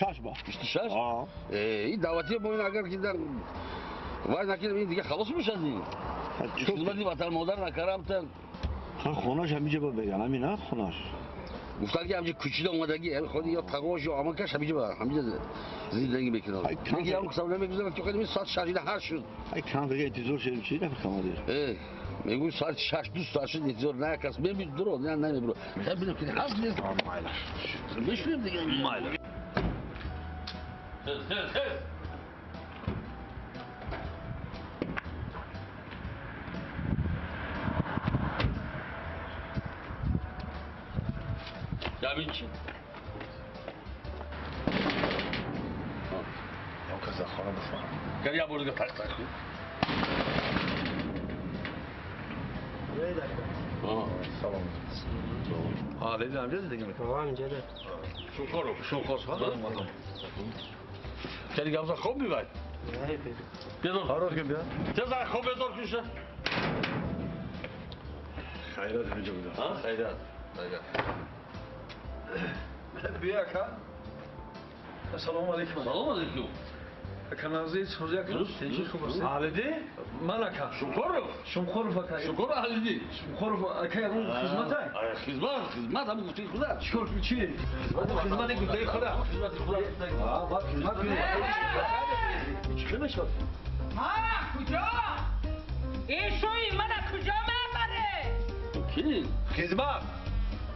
26 با 26 آه این دعوتی ما این اگر که در وای نکنیم این دیگه خلاص میشه دیگه خدمتی وطن مادر نکردم تن خونش همیشه با بگن همین نه خونش گفتن که همچه کچیده اومدگی خودی یا تقواش یا آمانکش همیشه با همینجا زندگی میکنه میگی هم قسم نمیگذارم که خیلی ساعت 6:08 شد ای کم بگه انتظار شدیم چی نفهمم دیر میگوی ساعت 6 دوست ساعت شد انتظار نکس ببین درو نه نمیبرو ببینم که هست نیست مایلا بشویم دیگه مایلا Tabii ki. Ya kızlar xona bufam. Gel ya burada tak tak. Neydi? Salam. Ha, dedi amca dedi ki. Tamam amca da. Şokor. Gel gavza خوب میبای. نه بده. بیادر. Haroz ki ya. Tez ay خوب بیادر کشه. Hayrat hoca bu da. Ha? Hayrat. Bia ka. Assalamu alaikum. Salam aleyküm. Kanazı soracak mısın? Teşekkür ederim. Halidi? Malaka. Şokor. Şumkhor fakay. Şokor halidi. Şumkhor akay bu hizmetay. Ay hizmet abi gufte خدا. Şükür çi. Hizmet gufte خدا. Hizmet خدا. Ha bak hizmet günü. Çıkmış bak. ها کجا؟ این شوی من کجا میبره؟ Kim? Hizmet.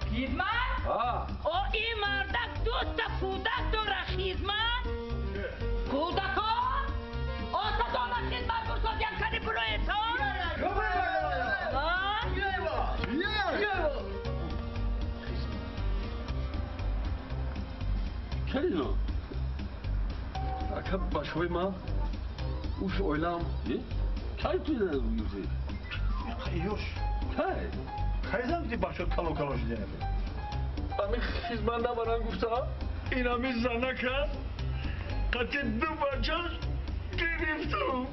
خیزمت؟ Ha. او این مردک دوست کودک داره خیزمت؟ کودک ها؟ او تا دانا خیزمت برسازیم کنی برای تو؟ Kim o? Akab başoy ma. Uş oylam. Kay tu ne diyorsun? Kayıyor. Kay. Kayzam di başo kalo kalo diye. Ami hizmanda varan gufta. İnamiz zanaka. Kaçırdım bacak. Giriftim.